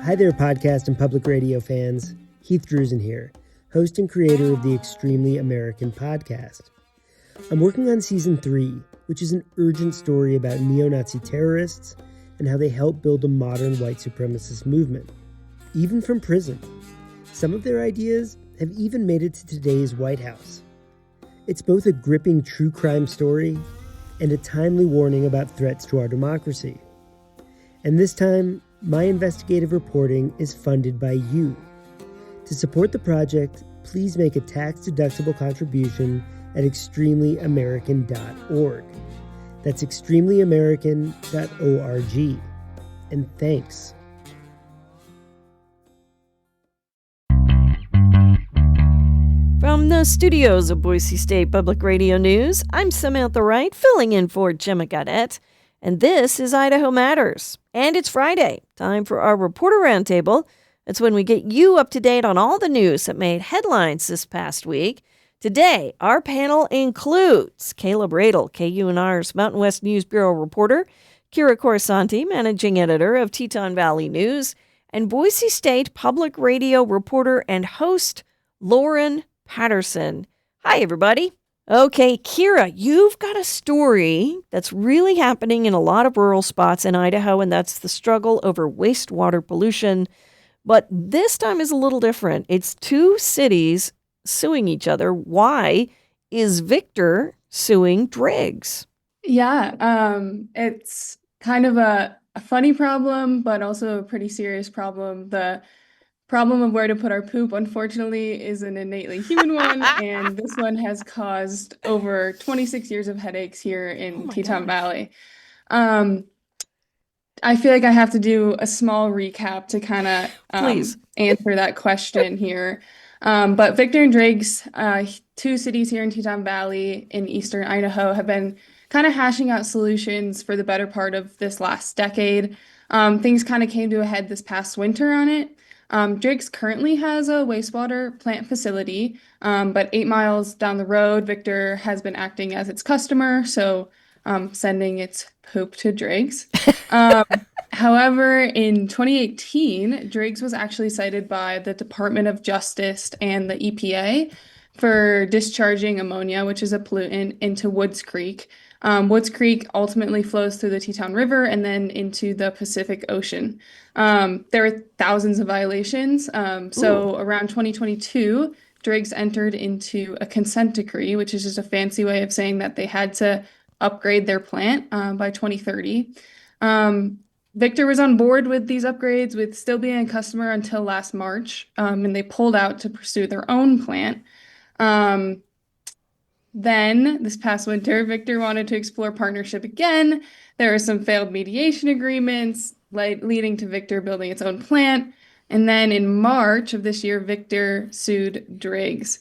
Hi there, podcast and public radio fans. Heath Drusen here, host and creator of the Extremely American podcast. I'm working on season 3, which is an urgent story about neo-Nazi terrorists and how they helped build a modern white supremacist movement, even from prison. Some of their ideas have even made it to today's White House. It's both a gripping true crime story and a timely warning about threats to our democracy. And this time, my investigative reporting is funded by you. To support the project, please make a tax-deductible contribution at extremelyamerican.org. That's extremelyamerican.org. And thanks. From the studios of Boise State Public Radio News, I'm Samantha Wright, filling in for Gemma Gaudette, and this is Idaho Matters. And it's Friday, time for our Reporter Roundtable. It's when we get you up to date on all the news that made headlines this past week. Today, our panel includes Caleb Radel, KUNR's Mountain West News Bureau reporter, Kira Corsanti, managing editor of Teton Valley News, and Boise State Public Radio reporter and host Lauren Patterson. Hi, everybody. Okay, Kira, you've got a story that's really happening in a lot of rural spots in Idaho, and that's the struggle over wastewater pollution. But this time is a little different. It's two cities suing each other. Why is Victor suing Driggs? Yeah, it's kind of a funny problem, but also a pretty serious problem. The problem of where to put our poop, unfortunately, is an innately human one, and this one has caused over 26 years of headaches here in Teton Valley. I feel like I have to do a small recap to kind of answer that question here. But Victor and Driggs, two cities here in Teton Valley in eastern Idaho, have been kind of hashing out solutions for the better part of this last decade. Things kind of came to a head this past winter on it. Driggs currently has a wastewater plant facility, but 8 miles down the road, Victor has been acting as its customer, so sending its poop to Driggs. However, in 2018, Driggs was actually cited by the Department of Justice and the EPA for discharging ammonia, which is a pollutant, into Woods Creek. Woods Creek ultimately flows through the Teton River and then into the Pacific Ocean. There are thousands of violations. So around 2022, Driggs entered into a consent decree, which is just a fancy way of saying that they had to upgrade their plant by 2030. Victor was on board with these upgrades, with still being a customer until last March, and they pulled out to pursue their own plant. Then, this past winter, Victor wanted to explore partnership again. There were some failed mediation agreements, leading to Victor building its own plant. And then in March of this year, Victor sued Driggs.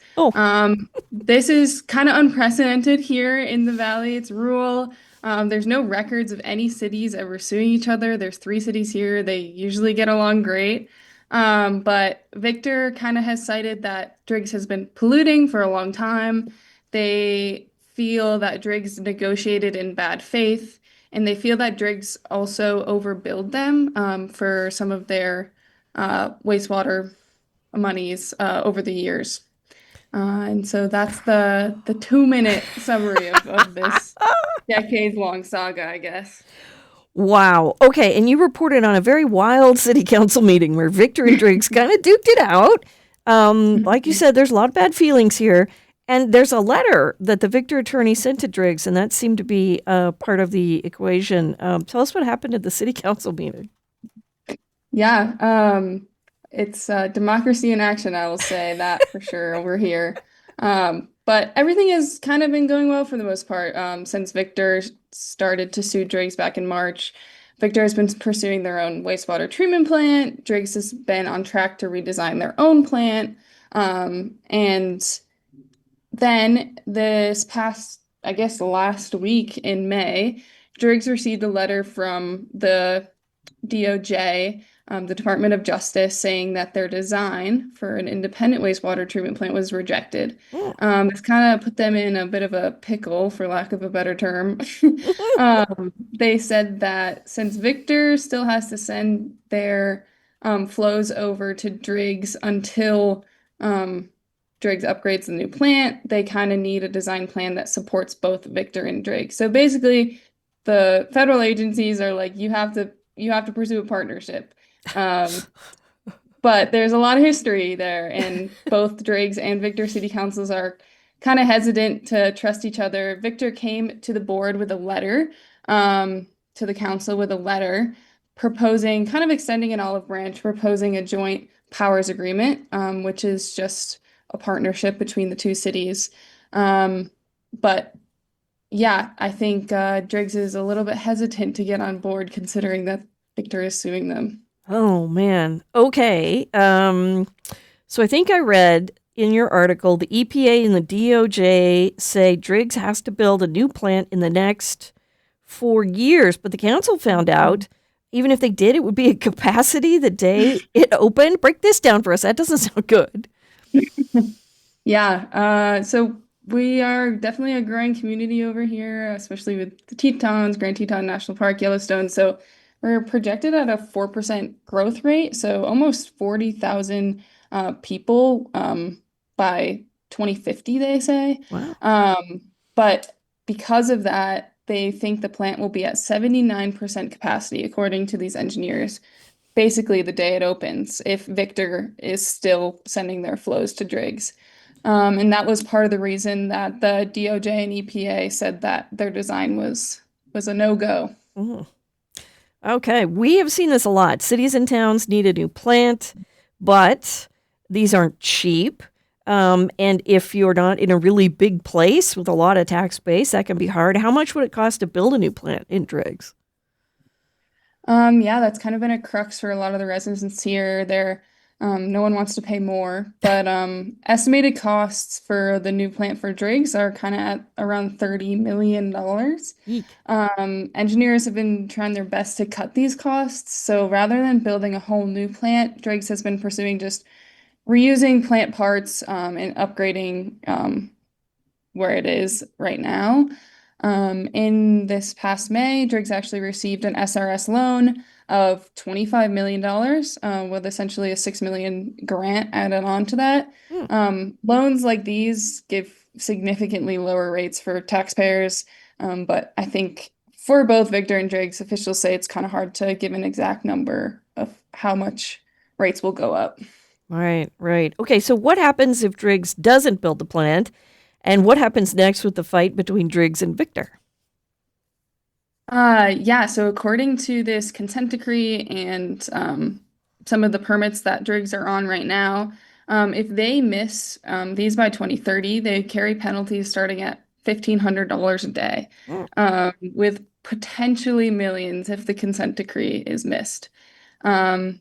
This is kind of unprecedented here in the Valley. It's rural. There's no records of any cities ever suing each other. There's 3 cities here. They usually get along great. But Victor kind of has cited that Driggs has been polluting for a long time. They feel that Driggs negotiated in bad faith, and they feel that Driggs also overbilled them for some of their wastewater monies over the years. And so that's the 2-minute summary of this decades-long saga, I guess. Wow. Okay, and you reported on a very wild city council meeting where Victor and Driggs kind of duked it out. Like you said, there's a lot of bad feelings here. And there's a letter that the Victor attorney sent to Driggs, and that seemed to be part of the equation. Tell us what happened at the city council meeting. Yeah, it's democracy in action, I will say that for sure over here. But everything has kind of been going well for the most part since Victor started to sue Driggs back in March. Victor has been pursuing their own wastewater treatment plant. Driggs has been on track to redesign their own plant. And then this past, I guess, last week in May, Driggs received a letter from the DOJ, the Department of Justice, saying that their design for an independent wastewater treatment plant was rejected. It's kind of put them in a bit of a pickle, for lack of a better term. They said that since Victor still has to send their flows over to Driggs until Driggs upgrades the new plant. They kind of need a design plan that supports both Victor and Driggs. So basically, the federal agencies are like, you have to pursue a partnership. Um, but there's a lot of history there, and both Driggs and Victor city councils are kind of hesitant to trust each other. Victor came to the board with a letter, to the council with a letter proposing, kind of extending an olive branch, proposing a joint powers agreement, which is just a partnership between the two cities. But yeah, I think Driggs is a little bit hesitant to get on board considering that Victor is suing them. Oh, man. Okay. So I think I read in your article the EPA and the DOJ say Driggs has to build a new plant in the next 4 years, but the council found out even if they did, it would be a capacity the day it opened. Break this down for us. That doesn't sound good. Yeah, so we are definitely a growing community over here, especially with the Tetons, Grand Teton National Park, Yellowstone. So we're projected at a 4% growth rate, so almost 40,000 people by 2050, they say. Wow. But because of that, they think the plant will be at 79% capacity, according to these engineers, basically the day it opens, if Victor is still sending their flows to Driggs. And that was part of the reason that the DOJ and EPA said that their design was a no-go. Mm. Okay, we have seen this a lot. Cities and towns need a new plant, but these aren't cheap. And if you're not in a really big place with a lot of tax base, that can be hard. How much would it cost to build a new plant in Driggs? Yeah, that's kind of been a crux for a lot of the residents here. No one wants to pay more, but estimated costs for the new plant for Driggs are kind of at around $30 million. Eek. Engineers have been trying their best to cut these costs. So rather than building a whole new plant, Driggs has been pursuing just reusing plant parts and upgrading where it is right now. In this past May, Driggs actually received an SRS loan of $25 million with essentially a $6 million grant added on to that. Loans like these give significantly lower rates for taxpayers, but I think for both Victor and Driggs, officials say it's kind of hard to give an exact number of how much rates will go up. Right, right. Okay, so what happens if Driggs doesn't build the plant? And what happens next with the fight between Driggs and Victor? Yeah, so according to this consent decree and some of the permits that Driggs are on right now, if they miss these by 2030, they carry penalties starting at $1,500 a day, with potentially millions if the consent decree is missed. And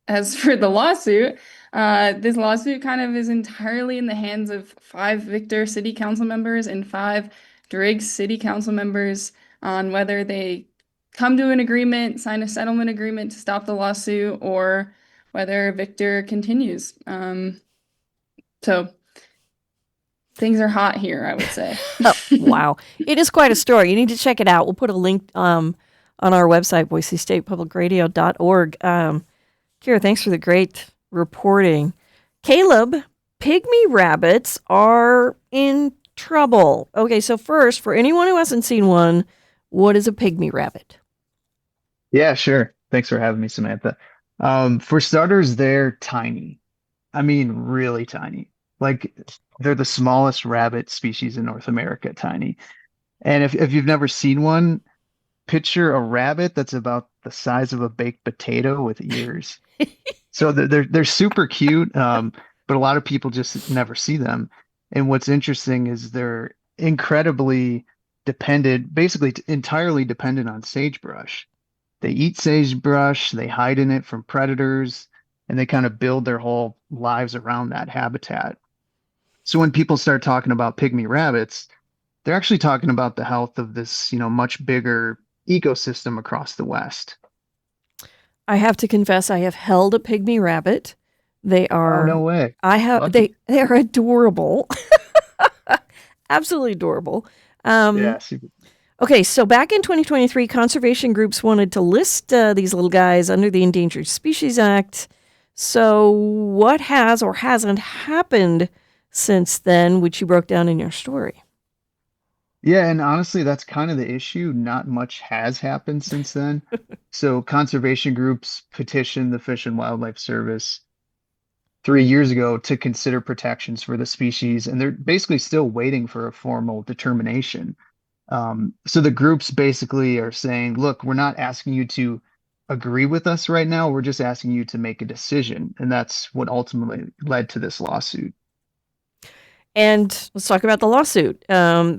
as for the lawsuit, this lawsuit kind of is entirely in the hands of 5 Victor City Council members and 5 Driggs City Council members on whether they come to an agreement, sign a settlement agreement to stop the lawsuit, or whether Victor continues. So things are hot here, I would say. Oh, wow. It is quite a story. You need to check it out. We'll put a link on our website, boisestatepublicradio.org. Kira, thanks for the great reporting. Caleb, pygmy rabbits are in trouble. Okay, so first, for anyone who hasn't seen one, what is a pygmy rabbit? Yeah, sure. Thanks for having me, Samantha. For starters, they're tiny. I mean, really tiny. Like they're the smallest rabbit species in North America, tiny. And if you've never seen one, picture a rabbit that's about the size of a baked potato with ears. So they're super cute, but a lot of people just never see them. And what's interesting is they're incredibly dependent, basically entirely dependent on sagebrush. They eat sagebrush, they hide in it from predators, and they kind of build their whole lives around that habitat. So when people start talking about pygmy rabbits, they're actually talking about the health of this, much bigger ecosystem across the West. I have to confess, I have held a pygmy rabbit. They are. Oh, no way. I have. Lucky. They are adorable. Absolutely adorable. Yeah, super. Okay, so back in 2023, conservation groups wanted to list these little guys under the Endangered Species Act. So, what has or hasn't happened since then, which you broke down in your story? Yeah, and honestly, that's kind of the issue. Not much has happened since then. So conservation groups petitioned the Fish and Wildlife Service 3 years ago to consider protections for the species, and they're basically still waiting for a formal determination. So the groups basically are saying, look, we're not asking you to agree with us right now. We're just asking you to make a decision. And that's what ultimately led to this lawsuit. And let's talk about the lawsuit.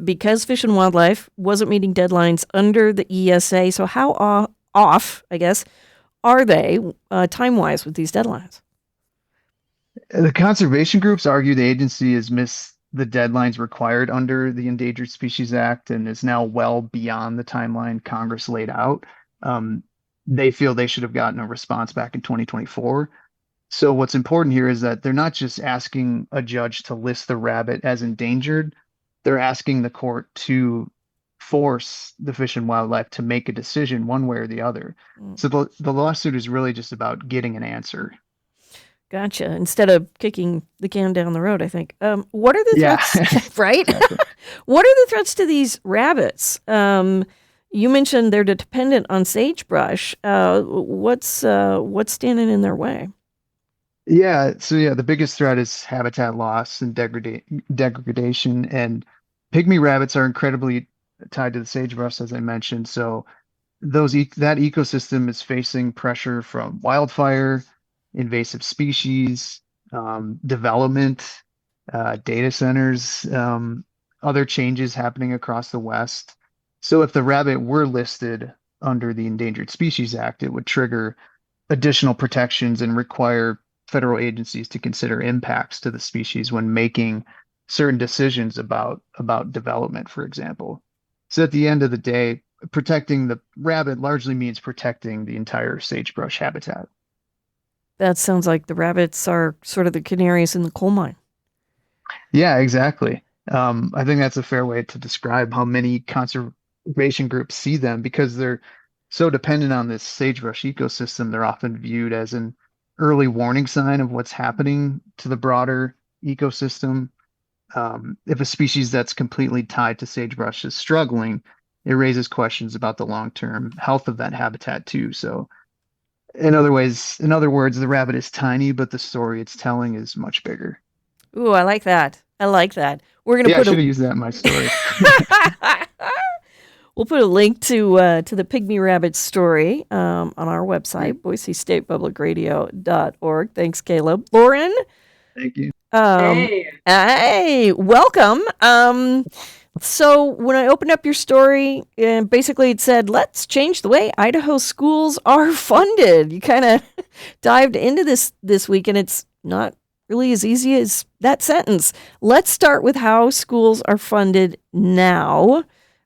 Because Fish and Wildlife wasn't meeting deadlines under the ESA, so how off, I guess, are they time wise with these deadlines? The conservation groups argue the agency has missed the deadlines required under the Endangered Species Act and is now well beyond the timeline Congress laid out. Um, they feel they should have gotten a response back in 2024. So what's important here is that they're not just asking a judge to list the rabbit as endangered, they're asking the court to force the Fish and Wildlife to make a decision one way or the other. Mm. So the lawsuit is really just about getting an answer. Gotcha. Instead of kicking the can down the road, I think. What are the Yeah, threats? Right? exactly. What are the threats to these rabbits? You mentioned they're dependent on sagebrush. What's standing in their way? Yeah, the biggest threat is habitat loss and degradation. And pygmy rabbits are incredibly tied to the sagebrush, as I mentioned. So that ecosystem is facing pressure from wildfire, invasive species, development, data centers, other changes happening across the West. So if the rabbit were listed under the Endangered Species Act, it would trigger additional protections and require federal agencies to consider impacts to the species when making certain decisions about development, for example. So at the end of the day, protecting the rabbit largely means protecting the entire sagebrush habitat. That sounds like the rabbits are sort of the canaries in the coal mine. Yeah, exactly. I think that's a fair way to describe how many conservation groups see them because they're so dependent on this sagebrush ecosystem. They're often viewed as an early warning sign of what's happening to the broader ecosystem. If a species that's completely tied to sagebrush is struggling, it raises questions about the long-term health of that habitat too. So in other words, the rabbit is tiny, but the story it's telling is much bigger. Ooh, I like that. I like that. We're gonna Yeah, I put should a have used that in my story. we'll put a link to the pygmy rabbit story on our website, BoiseStatePublicRadio.org. Thanks, Caleb. Lauren, Thank you. Hey. hey, welcome. So when I opened up your story, basically it said, "Let's change the way Idaho schools are funded." You kind of dived into this week, and it's not really as easy as that sentence. Let's start with how schools are funded now.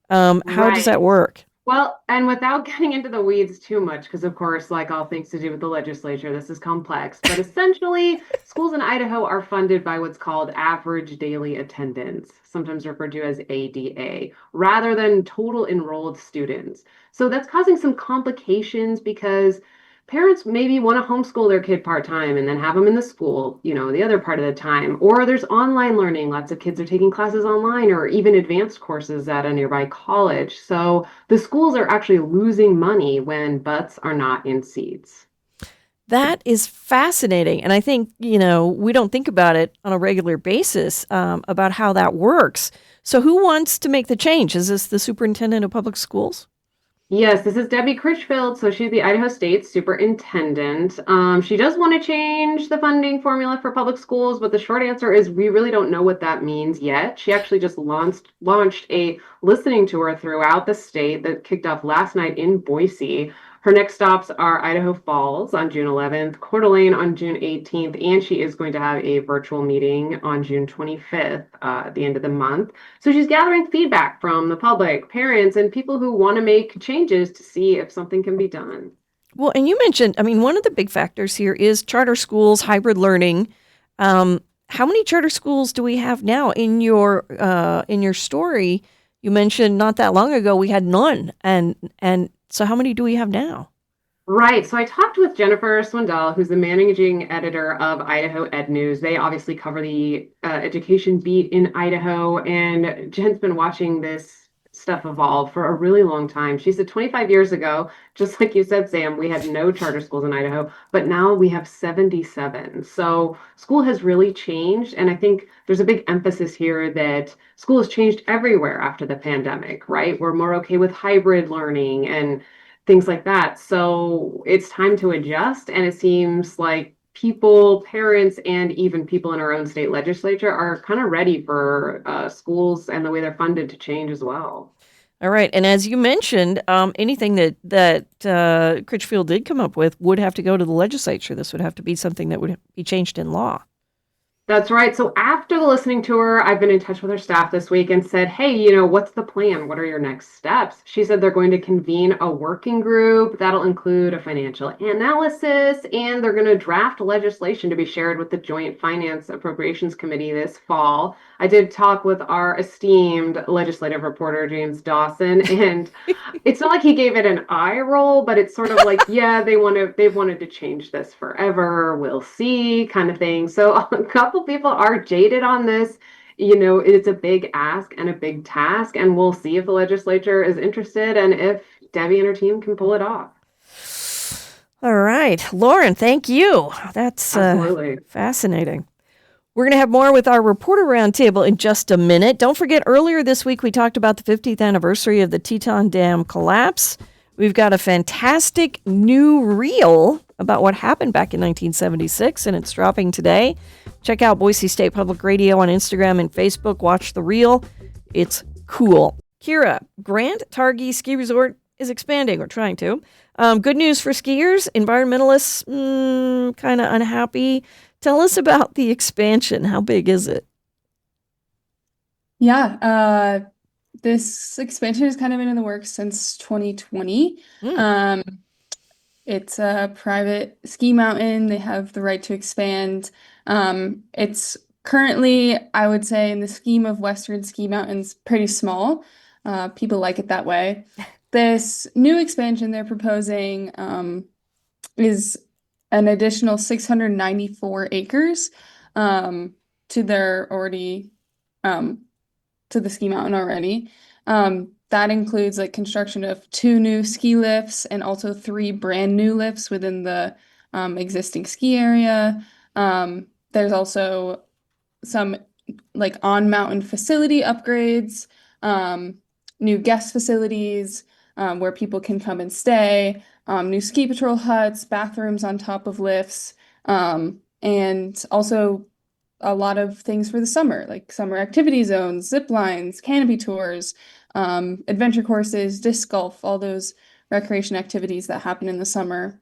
How does that Right. work? Well, and without getting into the weeds too much, because of course, like all things to do with the legislature, this is complex. But essentially, schools in Idaho are funded by what's called average daily attendance, sometimes referred to as ADA, rather than total enrolled students. So that's causing some complications because parents maybe want to homeschool their kid part-time and then have them in the school, the other part of the time. Or there's online learning. Lots of kids are taking classes online or even advanced courses at a nearby college. So the schools are actually losing money when butts are not in seats. That is fascinating. And I think, we don't think about it on a regular basis about how that works. So who wants to make the change? Is this the superintendent of public schools? Yes, this is Debbie Critchfield. So she's the Idaho State superintendent. She does want to change the funding formula for public schools, but the short answer is we really don't know what that means yet. She actually just launched a listening tour throughout the state that kicked off last night in Boise. Her next stops are Idaho Falls on June 11th, Coeur d'Alene on June 18th, and she is going to have a virtual meeting on June 25th at the end of the month. So she's gathering feedback from the public, parents, and people who want to make changes to see if something can be done. Well, and you mentioned, one of the big factors here is charter schools, hybrid learning. How many charter schools do we have now? In your story, You mentioned not that long ago we had none. And so how many do we have now? Right. So I talked with Jennifer Swindell, who's the managing editor of Idaho Ed News. They obviously cover the education beat in Idaho, and Jen's been watching this stuff evolve for a really long time. She said 25 years ago, just like you said, Sam, we had no charter schools in Idaho, but now we have 77. So school has really changed, and I think there's a big emphasis here that school has changed everywhere after the pandemic, right? We're more okay with hybrid learning and things like that. So it's time to adjust. And it seems like people, parents, and even people in our own state legislature are kind of ready for schools and the way they're funded to change as well. All right. And as you mentioned, anything that Critchfield did come up with would have to go to the legislature. This would have to be something that would be changed in law. That's right. So after the listening tour, I've been in touch with her staff this week and said, hey, what's the plan? What are your next steps? She said they're going to convene a working group that'll include a financial analysis, and they're going to draft legislation to be shared with the Joint Finance Appropriations Committee this fall. I did talk with our esteemed legislative reporter, James Dawson, and it's not like he gave it an eye roll, but it's sort of like, yeah, they've wanted to change this forever. We'll see, kind of thing. So a couple people are jaded on this. It's a big ask and a big task, and we'll see if the legislature is interested and if Debbie and her team can pull it off. All right, Lauren, thank you. That's fascinating. We're going to have more with our Reporter Roundtable in just a minute. Don't forget, earlier this week, we talked about the 50th anniversary of the Teton Dam collapse. We've got a fantastic new reel about what happened back in 1976, and it's dropping today. Check out Boise State Public Radio on Instagram and Facebook. Watch the reel. It's cool. Kira, Grand Targhee Ski Resort is expanding, or trying to. Good news for skiers. Environmentalists, kind of unhappy. Tell us about the expansion. How big is it? Yeah, this expansion has kind of been in the works since 2020. It's a private ski mountain. They have the right to expand. It's currently, I would say, in the scheme of Western ski mountains, pretty small. People like it that way. This new expansion they're proposing is an additional 694 acres to their already to the ski mountain already. That includes construction of 2 new ski lifts and also 3 brand new lifts within the existing ski area. There's also some on mountain facility upgrades, new guest facilities where people can come and stay, new ski patrol huts, bathrooms on top of lifts, and also a lot of things for the summer, like summer activity zones, zip lines, canopy tours, adventure courses, disc golf, all those recreation activities that happen in the summer.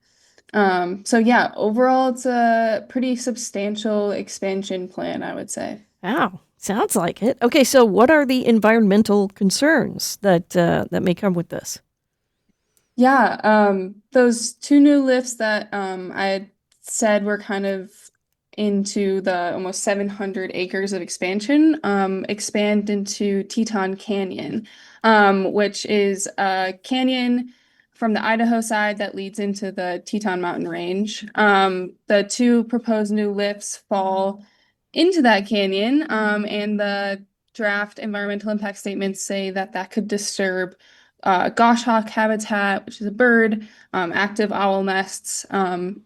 So yeah, overall, it's a pretty substantial expansion plan, I would say. Wow, sounds like it. Okay, so what are the environmental concerns that may come with this? Yeah, those 2 new lifts that I had said were kind of into the almost 700 acres of expansion, expand into Teton Canyon, which is a canyon from the Idaho side that leads into the Teton Mountain Range. The 2 proposed new lifts fall into that canyon, and the draft environmental impact statements say that could disturb goshawk habitat, which is a bird, active owl nests,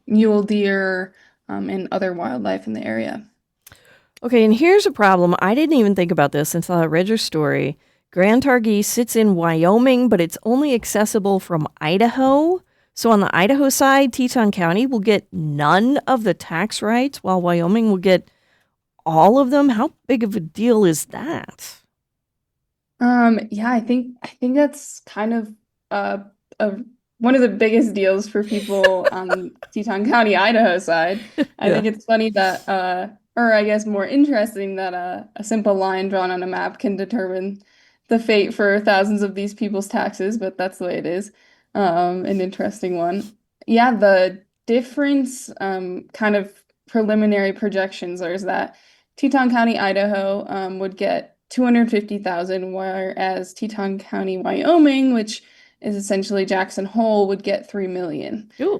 mule deer, and other wildlife in the area. Okay, and here's a problem. I didn't even think about this until I read your story. Grand Targhee sits in Wyoming, but it's only accessible from Idaho. So on the Idaho side, Teton County will get none of the tax rights, while Wyoming will get all of them. How big of a deal is that? Yeah, I think that's kind of one of the biggest deals for people on Teton County, Idaho side. I think it's funny that, or I guess more interesting that a simple line drawn on a map can determine the fate for thousands of these people's taxes, but that's the way it is. An interesting one. Yeah, the difference, kind of preliminary projections is that Teton County, Idaho, would get $250,000, whereas Teton County, Wyoming, which is essentially Jackson Hole, would get $3 million. Ooh.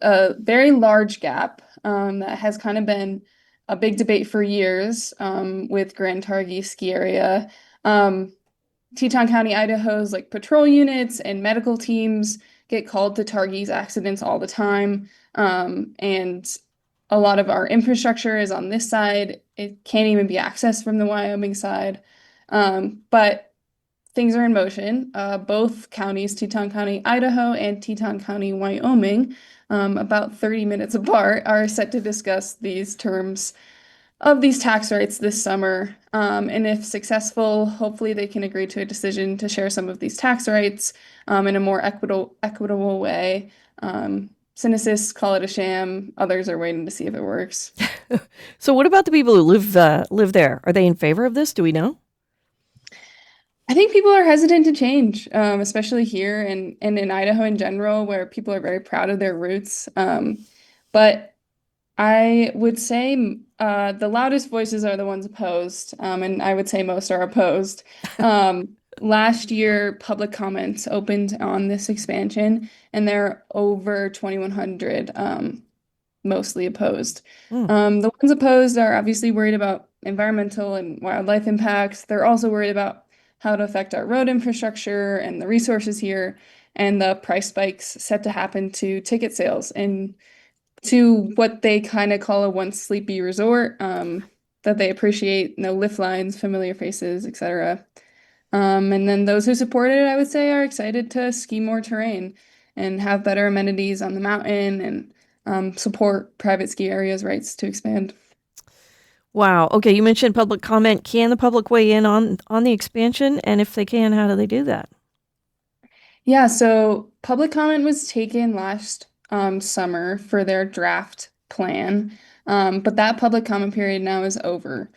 A very large gap that has kind of been a big debate for years with Grand Targhee ski area. Teton County, Idaho's like patrol units and medical teams get called to Targhee's accidents all the time. And a lot of our infrastructure is on this side. It can't even be accessed from the Wyoming side. But things are in motion. Both counties, Teton County, Idaho, and Teton County, Wyoming, about 30 minutes apart, are set to discuss these terms of these tax rights this summer. And if successful, hopefully they can agree to a decision to share some of these tax rights in a more equitable way. Cynicists call it a sham. Others are waiting to see if it works. So what about the people who live there? Are they in favor of this? Do we know? I think people are hesitant to change, especially here and in Idaho in general, where people are very proud of their roots. But I would say the loudest voices are the ones opposed, and I would say most are opposed. Last year, public comments opened on this expansion, and there are over 2,100 mostly opposed. The ones opposed are obviously worried about environmental and wildlife impacts. They're also worried about how it affect our road infrastructure and the resources here, and the price spikes set to happen to ticket sales and to what they kind of call a once sleepy resort that they appreciate, no lift lines, familiar faces, etc. And then those who support it, I would say, are excited to ski more terrain and have better amenities on the mountain and support private ski areas' rights to expand. Wow. Okay, you mentioned public comment. Can the public weigh in on the expansion? And if they can, how do they do that? Yeah, so public comment was taken last summer for their draft plan, but that public comment period now is over.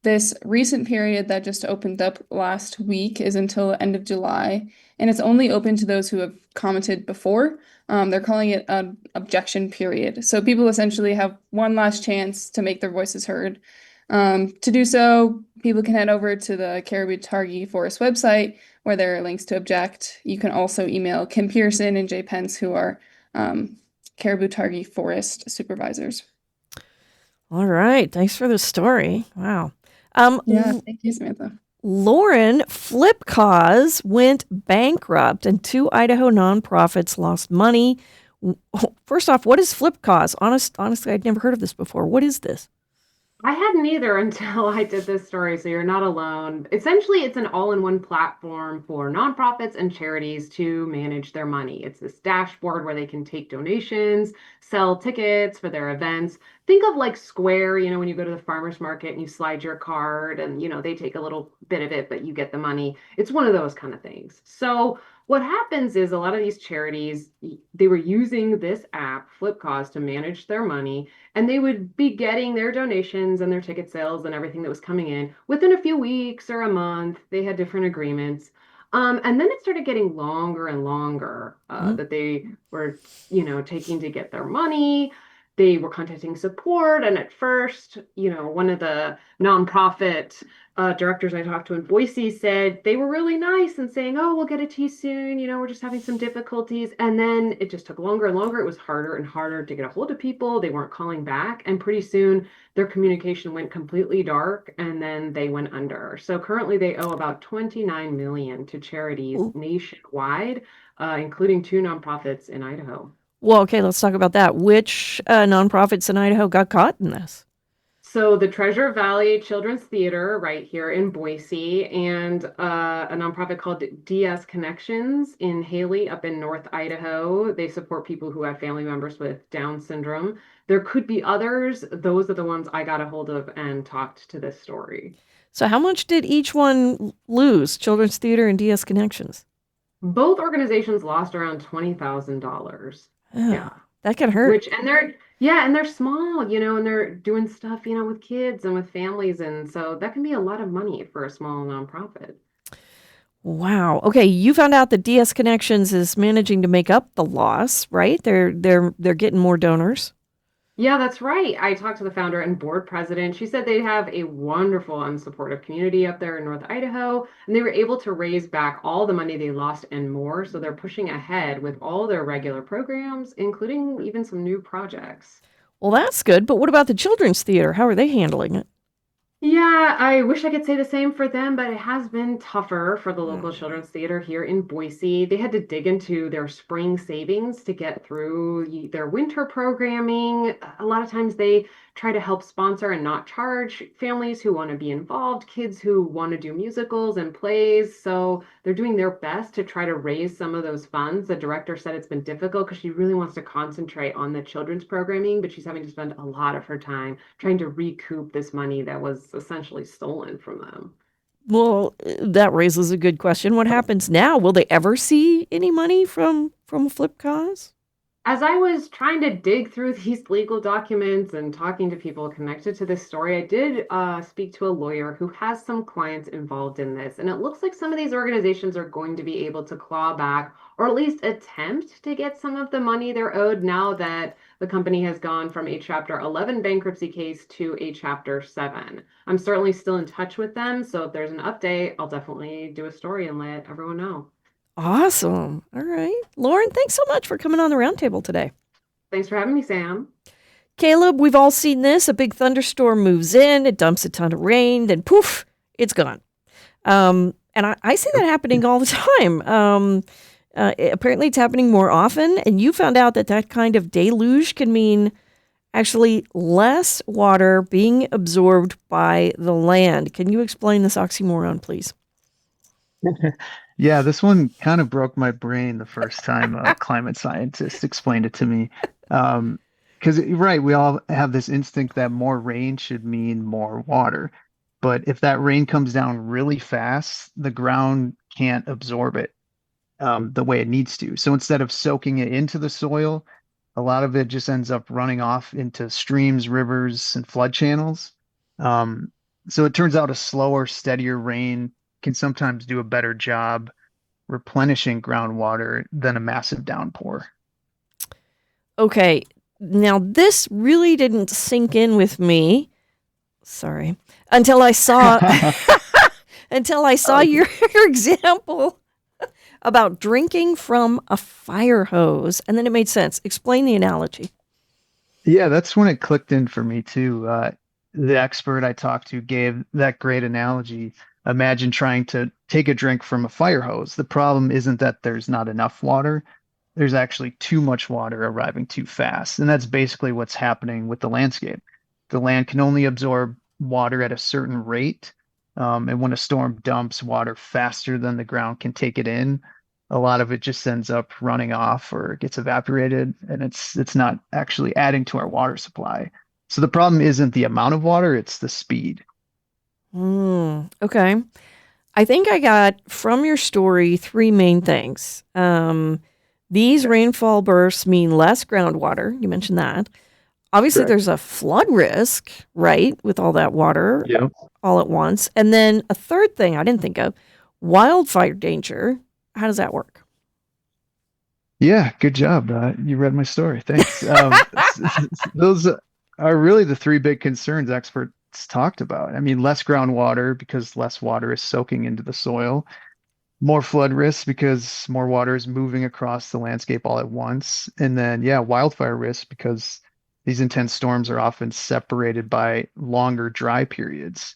This recent period that just opened up last week is until the end of July, and it's only open to those who have commented before. They're calling it an objection period. So people essentially have one last chance to make their voices heard. To do so, people can head over to the Caribou Targhee Forest website where there are links to object. You can also email Kim Pearson and Jay Pence, who are Caribou Targhee Forest supervisors. All right. Thanks for the story. Wow. Yeah, thank you, Samantha. Lauren, Flipcause went bankrupt and 2 Idaho nonprofits lost money. First off, what is Flipcause? Honestly, I'd never heard of this before. What is this? I hadn't either until I did this story, so you're not alone. Essentially, it's an all-in-one platform for nonprofits and charities to manage their money. It's this dashboard where they can take donations, sell tickets for their events. Think of like Square, when you go to the farmer's market and you slide your card and, they take a little bit of it, but you get the money. It's one of those kind of things. So what happens is a lot of these charities, they were using this app, Flipcause, to manage their money, and they would be getting their donations and their ticket sales and everything that was coming in within a few weeks or a month. They had different agreements. And then it started getting longer and longer that they were, taking to get their money. They were contacting support. And at first, one of the nonprofit directors I talked to in Boise said they were really nice and saying, oh, we'll get it to you soon. We're just having some difficulties. And then it just took longer and longer. It was harder and harder to get a hold of people. They weren't calling back. And pretty soon their communication went completely dark and then they went under. So currently they owe about $29 million to charities nationwide, including 2 nonprofits in Idaho. Well, okay, let's talk about that. Which nonprofits in Idaho got caught in this? So the Treasure Valley Children's Theater right here in Boise and a nonprofit called DS Connections in Haley up in North Idaho. They support people who have family members with Down syndrome. There could be others. Those are the ones I got a hold of and talked to this story. So how much did each one lose, Children's Theater and DS Connections? Both organizations lost around $20,000. Oh, yeah. That can hurt. And they're small, and they're doing stuff, with kids and with families. And so that can be a lot of money for a small nonprofit. Wow. Okay, you found out that DS Connections is managing to make up the loss, right? They're getting more donors. Yeah, that's right. I talked to the founder and board president. She said they have a wonderful and supportive community up there in North Idaho, and they were able to raise back all the money they lost and more. So they're pushing ahead with all their regular programs, including even some new projects. Well, that's good. But what about the children's theater? How are they handling it? Yeah, I wish I could say the same for them, but it has been tougher for the local Mm. children's theater here in Boise. They had to dig into their spring savings to get through their winter programming. A lot of times they try to help sponsor and not charge families who want to be involved, kids who want to do musicals and plays. So they're doing their best to try to raise some of those funds. The director said it's been difficult because she really wants to concentrate on the children's programming, but she's having to spend a lot of her time trying to recoup this money that was essentially stolen from them. Well, that raises a good question. What happens now? Will they ever see any money from a flip cause? As I was trying to dig through these legal documents and talking to people connected to this story, I did speak to a lawyer who has some clients involved in this. And it looks like some of these organizations are going to be able to claw back or at least attempt to get some of the money they're owed now that the company has gone from a Chapter 11 bankruptcy case to a Chapter 7. I'm certainly still in touch with them. So if there's an update, I'll definitely do a story and let everyone know. Awesome. All right. Lauren, thanks so much for coming on the roundtable today. Thanks for having me, Sam. Caleb, we've all seen this. A big thunderstorm moves in, it dumps a ton of rain, then poof, it's gone. And I see that happening all the time. Apparently, it's happening more often. And you found out that that kind of deluge can mean actually less water being absorbed by the land. Can you explain this oxymoron, please? Yeah, this one kind of broke my brain the first time a climate scientist explained it to me. Because right, we all have this instinct that more rain should mean more water. But if that rain comes down really fast, the ground can't absorb it the way it needs to. So instead of soaking it into the soil, a lot of it just ends up running off into streams, rivers, and flood channels. Um, so it turns out a slower, steadier rain can sometimes do a better job replenishing groundwater than a massive downpour. Okay, now this really didn't sink in with me. Sorry, until I saw until I saw your example about drinking from a fire hose, and then it made sense. Explain the analogy. Yeah, that's when it clicked in for me too. The expert I talked to gave that great analogy. Imagine trying to take a drink from a fire hose. The problem isn't that there's not enough water. There's actually too much water arriving too fast. And that's basically what's happening with the landscape. The land can only absorb water at a certain rate. And when a storm dumps water faster than the ground can take it in, a lot of it just ends up running off or gets evaporated, and it's not actually adding to our water supply. So the problem isn't the amount of water, it's the speed. Okay. I think I got from your story three main things. These rainfall bursts mean less groundwater. You mentioned that. Obviously, Correct. there's a flood risk, right, with all that water Yep. all at once. And then a third thing I didn't think of, wildfire danger. How does that work? Yeah, good job. You read my story. Thanks. Those are really the three big concerns experts talked about. I mean, less groundwater because less water is soaking into the soil, more flood risk because more water is moving across the landscape all at once, and then, yeah, wildfire risk because these intense storms are often separated by longer dry periods.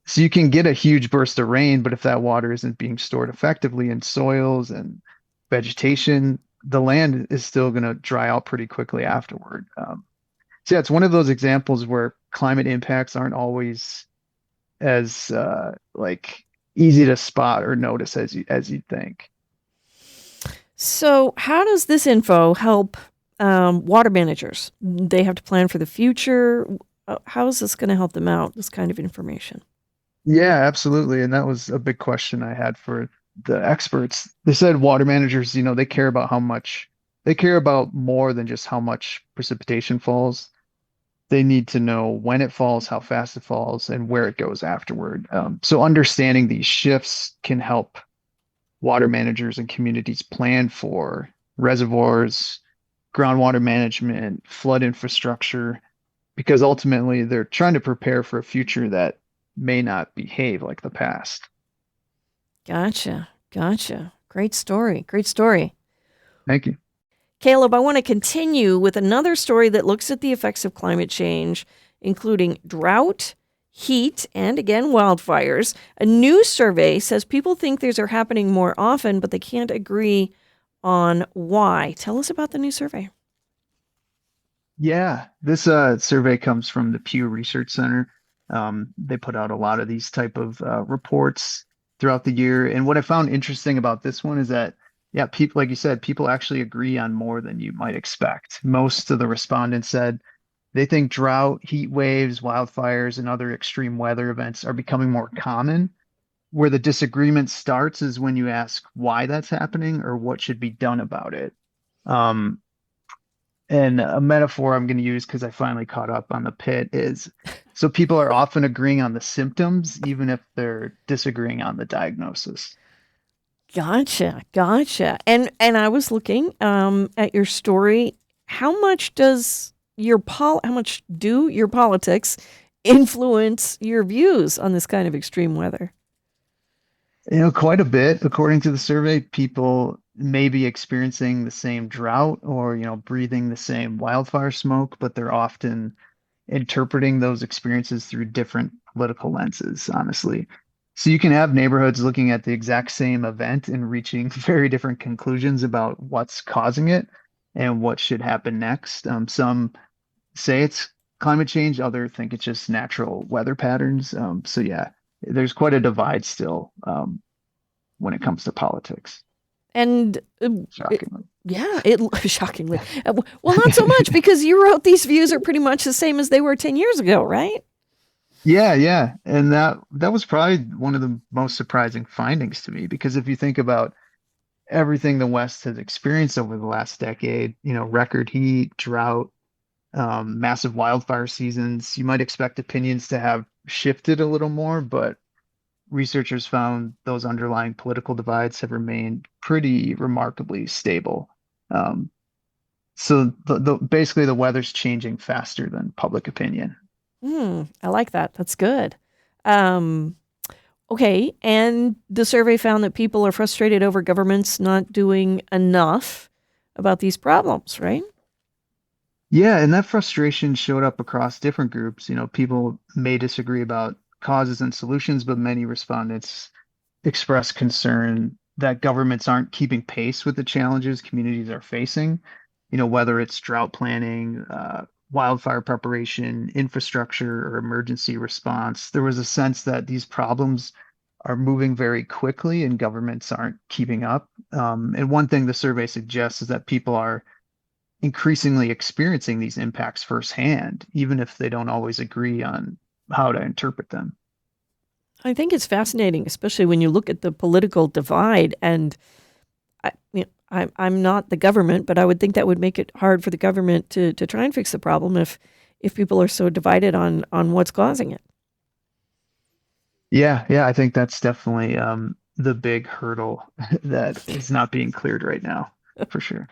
So you can get a huge burst of rain, but if that water isn't being stored effectively in soils and vegetation, the land is still going to dry out pretty quickly afterward. So yeah, it's one of those examples where climate impacts aren't always as like easy to spot or notice as you'd think. So, how does this info help water managers? They have to plan for the future. How is this going to help them out, this kind of information? Yeah, absolutely. And that was a big question I had for the experts. They said water managers, they care about they care about more than just how much precipitation falls. They need to know when it falls, how fast it falls, and where it goes afterward. So understanding these shifts can help water managers and communities plan for reservoirs, groundwater management, flood infrastructure, because ultimately they're trying to prepare for a future that may not behave like the past. Gotcha. Gotcha. Great story. Great story. Thank you. Caleb, I want to continue with another story that looks at the effects of climate change, including drought, heat, and again, wildfires. A new survey says people think these are happening more often, but they can't agree on why. Tell us about the new survey. Yeah, this survey comes from the Pew Research Center. They put out a lot of these type of reports throughout the year. And what I found interesting about this one is that, yeah, people, like you said, people actually agree on more than you might expect. Most of the respondents said they think drought, heat waves, wildfires, and other extreme weather events are becoming more common. Where the disagreement starts is when you ask why that's happening or what should be done about it. Um, and a metaphor I'm going to use because I finally caught up on the pit is so people are often agreeing on the symptoms, even if they're disagreeing on the diagnosis. Gotcha. Gotcha. And I was looking at your story. How much do your politics influence your views on this kind of extreme weather? Quite a bit. According to the survey, people may be experiencing the same drought or, breathing the same wildfire smoke, but they're often interpreting those experiences through different political lenses, honestly. So you can have neighborhoods looking at the exact same event and reaching very different conclusions about what's causing it and what should happen next. Some say it's climate change, others think it's just natural weather patterns. So yeah, there's quite a divide still when it comes to politics. And Shockingly. shockingly. Well, not so much because you wrote these views are pretty much the same as they were 10 years ago, right? Yeah, yeah. And that was probably one of the most surprising findings to me because if you think about everything the West has experienced over the last decade, record heat, drought, massive wildfire seasons, you might expect opinions to have shifted a little more, but researchers found those underlying political divides have remained pretty remarkably stable. Um, so basically the weather's changing faster than public opinion. I like that. That's good. Um, okay. And the survey found that people are frustrated over governments not doing enough about these problems, right? Yeah, and that frustration showed up across different groups. People may disagree about causes and solutions, but many respondents express concern that governments aren't keeping pace with the challenges communities are facing, whether it's drought planning, wildfire preparation, infrastructure, or emergency response. There was a sense that these problems are moving very quickly and governments aren't keeping up. And one thing the survey suggests is that people are increasingly experiencing these impacts firsthand, even if they don't always agree on how to interpret them. I think it's fascinating, especially when you look at the political divide. And I'm not the government, but I would think that would make it hard for the government to try and fix the problem if people are so divided on what's causing it. Yeah, yeah, I think that's definitely the big hurdle that is not being cleared right now, for sure.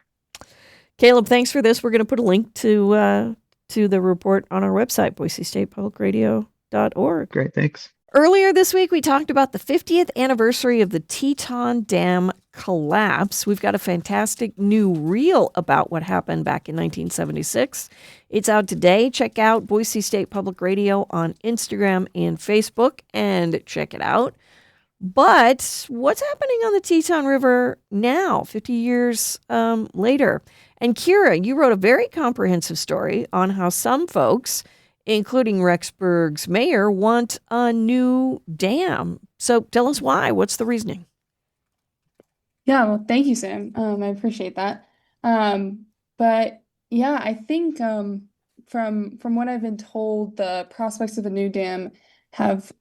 Caleb, thanks for this. We're going to put a link to the report on our website, boisestatepublicradio.org. Great, thanks. Earlier this week, we talked about the 50th anniversary of the Teton Dam collapse. We've got a fantastic new reel about what happened back in 1976. It's out today. Check out Boise State Public Radio on Instagram and Facebook and check it out. But what's happening on the Teton River now, 50 years later? And Kira, you wrote a very comprehensive story on how some folks, including Rexburg's mayor, want a new dam. So tell us why. What's the reasoning? Yeah, well, thank you, Sam. I appreciate that. But yeah, I think from what I've been told, the prospects of a new dam have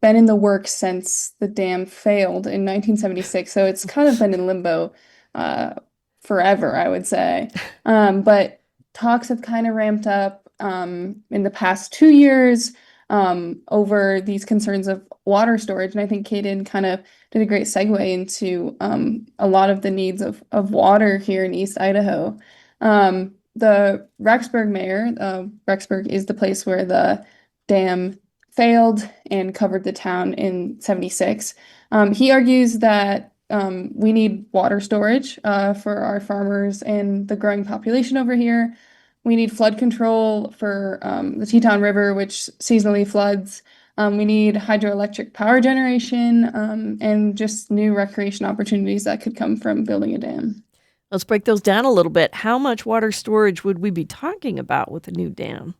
been in the works since the dam failed in 1976. So it's kind of been in limbo forever, I would say. But talks have kind of ramped up in the past 2 years over these concerns of water storage. And I think Kaden kind of did a great segue into a lot of the needs of water here in East Idaho. The Rexburg mayor, Rexburg is the place where the dam failed and covered the town in 76. He argues that we need water storage for our farmers and the growing population over here. We need flood control for the Teton River, which seasonally floods. We need hydroelectric power generation and just new recreation opportunities that could come from building a dam. Let's break those down a little bit. How much water storage would we be talking about with a new dam?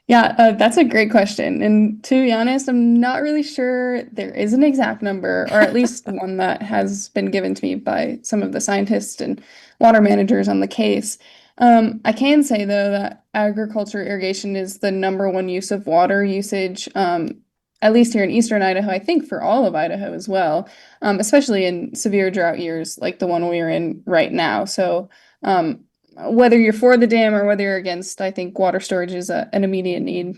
Yeah, that's a great question. And to be honest, I'm not really sure there is an exact number, or at least one that has been given to me by some of the scientists and water managers on the case. I can say, though, that agriculture irrigation is the number one use of water usage, at least here in eastern Idaho, I think for all of Idaho as well, especially in severe drought years like the one we're in right now. So, whether you're for the dam or whether you're against, I think water storage is an immediate need.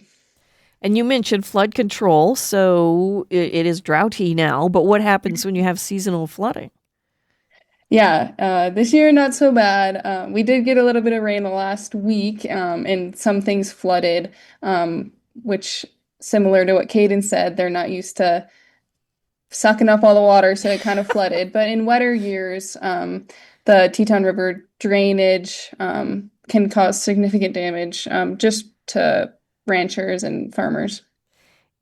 And you mentioned flood control, so it is droughty now, but what happens when you have seasonal flooding? Yeah, this year not so bad. We did get a little bit of rain the last week, and some things flooded, which similar to what Caden said, they're not used to sucking up all the water, so it kind of flooded. But in wetter years, the Teton River drainage can cause significant damage just to ranchers and farmers.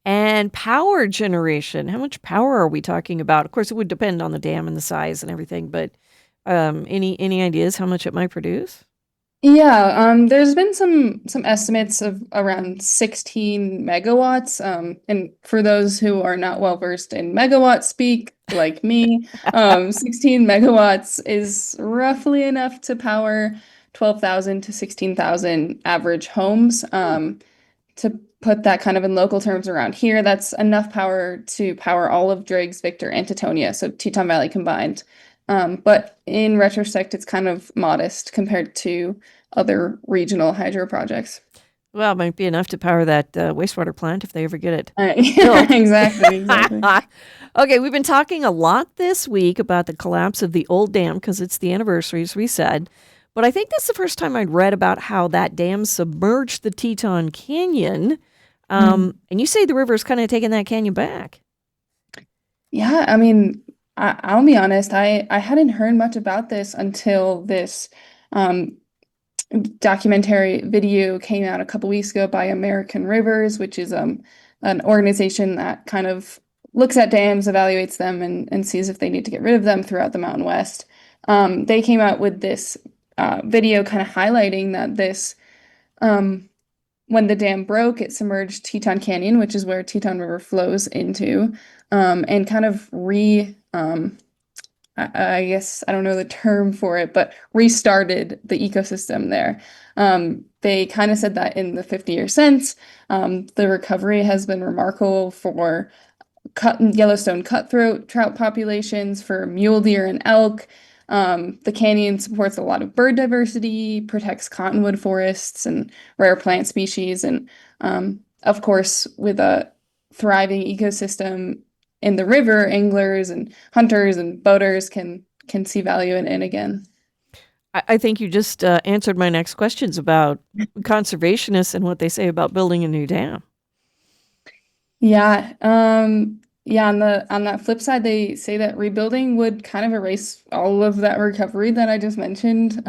And power generation, how much power are we talking about? Of course, it would depend on the dam and the size and everything, but any ideas how much it might produce? Yeah, there's been some estimates of around 16 megawatts. And for those who are not well versed in megawatt speak, like me, 16 megawatts is roughly enough to power 12,000 to 16,000 average homes. To put that kind of in local terms around here, that's enough power to power all of Driggs, Victor, and Teutonia, so Teton Valley combined. But in retrospect, it's kind of modest compared to other regional hydro projects. Well, it might be enough to power that wastewater plant if they ever get it Yeah, built. exactly. Okay, we've been talking a lot this week about the collapse of the old dam because it's the anniversary, as we said. But I think that's the first time I'd read about how that dam submerged the Teton Canyon. And you say the river's kind of taking that canyon back. Yeah, I mean, I'll be honest, I hadn't heard much about this until this um, documentary video came out a couple weeks ago by American Rivers, which is an organization that kind of looks at dams, evaluates them, and sees if they need to get rid of them throughout the Mountain West. They came out with this video kind of highlighting that this when the dam broke, it submerged Teton Canyon, which is where Teton River flows into, and kind of I guess I don't know the term for it, but restarted the ecosystem there. They kind of said that in the 50-year since, the recovery has been remarkable for Yellowstone cutthroat trout populations, for mule deer and elk. The canyon supports a lot of bird diversity, protects cottonwood forests and rare plant species, and of course, with a thriving ecosystem in the river, anglers and hunters and boaters can see value in it again. I think you just answered my next questions about conservationists and what they say about building a new dam. Yeah, yeah, on that flip side, they say that rebuilding would kind of erase all of that recovery that I just mentioned.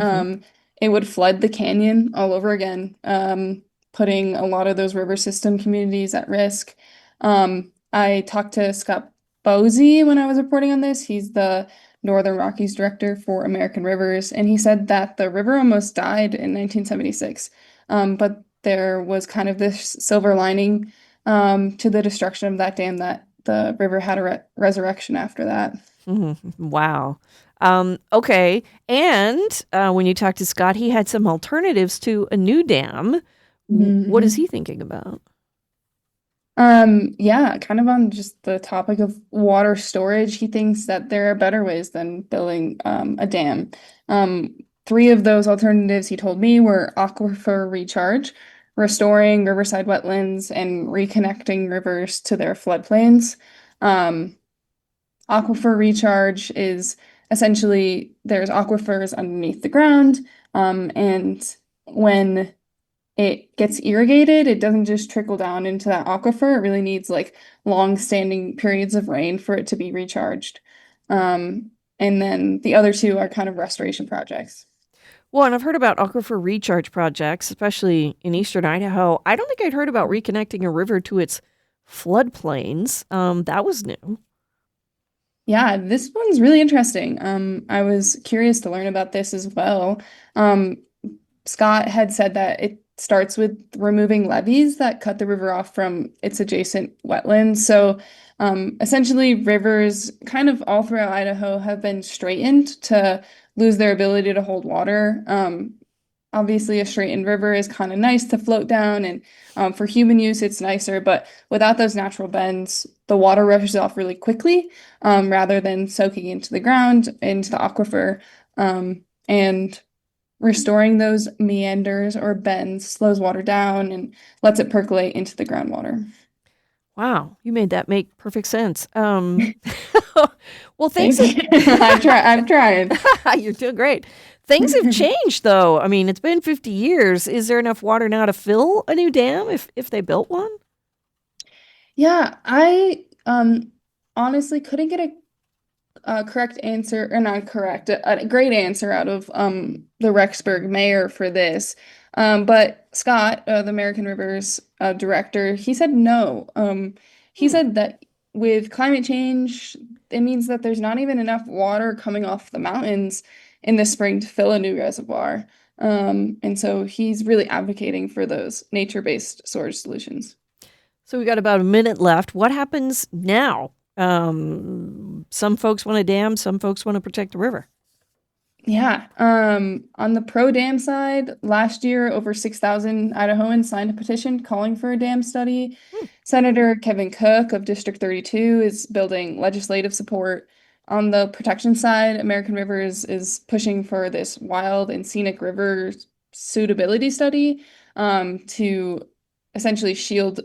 It would flood the canyon all over again, putting a lot of those river system communities at risk. I talked to Scott Bosey when I was reporting on this. He's the Northern Rockies director for American Rivers, and he said that the river almost died in 1976. But there was kind of this silver lining to the destruction of that dam that the river had a resurrection after that. Wow. Okay. And when you talked to Scott, he had some alternatives to a new dam. What is he thinking about? Yeah, kind of on just the topic of water storage, he thinks that there are better ways than building a dam. Three of those alternatives he told me were aquifer recharge, restoring riverside wetlands, and reconnecting rivers to their floodplains. Aquifer recharge is essentially there's aquifers underneath the ground, and when it gets irrigated, it doesn't just trickle down into that aquifer. It really needs like long-standing periods of rain for it to be recharged. And then the other two are kind of restoration projects. Well, and I've heard about aquifer recharge projects, especially in eastern Idaho. I don't think I'd heard about reconnecting a river to its floodplains. That was new. Yeah, this one's really interesting. I was curious to learn about this as well. Scott had said that it starts with removing levees that cut the river off from its adjacent wetlands. So essentially, rivers kind of all throughout Idaho have been straightened to lose their ability to hold water. Obviously, a straightened river is kind of nice to float down, and for human use, it's nicer. But without those natural bends, the water rushes off really quickly, rather than soaking into the ground, into the aquifer. And restoring those meanders or bends slows water down and lets it percolate into the groundwater. Wow, you made that make perfect sense. Well, Thank things you. I'm trying. You're doing great. Things have changed, though. I mean, it's been 50 years. Is there enough water now to fill a new dam if they built one? Yeah, I honestly couldn't get a correct answer, or not correct, a great answer out of the Rexburg mayor for this. But Scott, the American Rivers director, he said no. He said that with climate change, it means that there's not even enough water coming off the mountains in the spring to fill a new reservoir. And so he's really advocating for those nature-based storage solutions. So we got about a minute left. What happens now? Some folks want a dam, some folks want to protect the river. Yeah. On the pro dam side, last year, over 6,000 Idahoans signed a petition calling for a dam study. Senator Kevin Cook of District 32 is building legislative support. On the protection side, American Rivers is pushing for this wild and scenic river suitability study, to essentially shield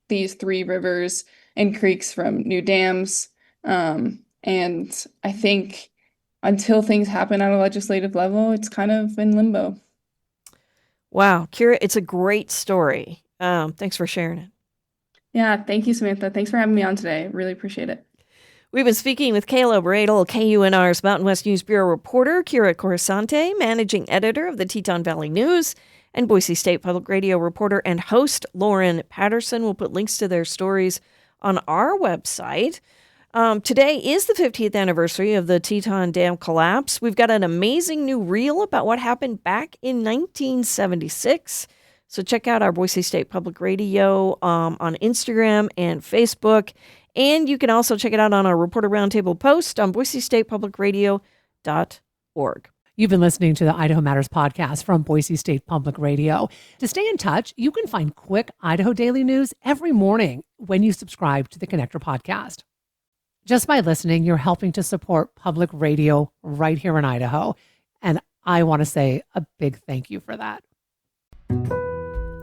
these three rivers and creeks from new dams. And I think until things happen at a legislative level, it's kind of in limbo. Wow, Kira, it's a great story. Thanks for sharing it. Yeah, thank you, Samantha. Thanks for having me on today. Really appreciate it. We've been speaking with Caleb Radel, KUNR's Mountain West News Bureau reporter, Kira Corisante, managing editor of the Teton Valley News, and Boise State Public Radio reporter and host Lauren Patterson. We'll put links to their stories on our website. Today is the 50th anniversary of the Teton Dam collapse. We've got an amazing new reel about what happened back in 1976. So check out our Boise State Public Radio on Instagram and Facebook. And you can also check it out on our Reporter Roundtable post on boisestatepublicradio.org. You've been listening to the Idaho Matters podcast from Boise State Public Radio. To stay in touch, you can find quick Idaho daily news every morning when you subscribe to the Connector podcast. Just by listening, you're helping to support public radio right here in Idaho. And I want to say a big thank you for that.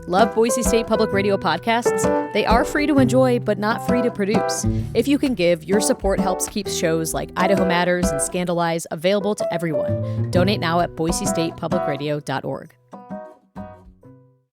Love Boise State Public Radio podcasts? They are free to enjoy, but not free to produce. If you can give, your support helps keep shows like Idaho Matters and Scandalize available to everyone. Donate now at boisestatepublicradio.org.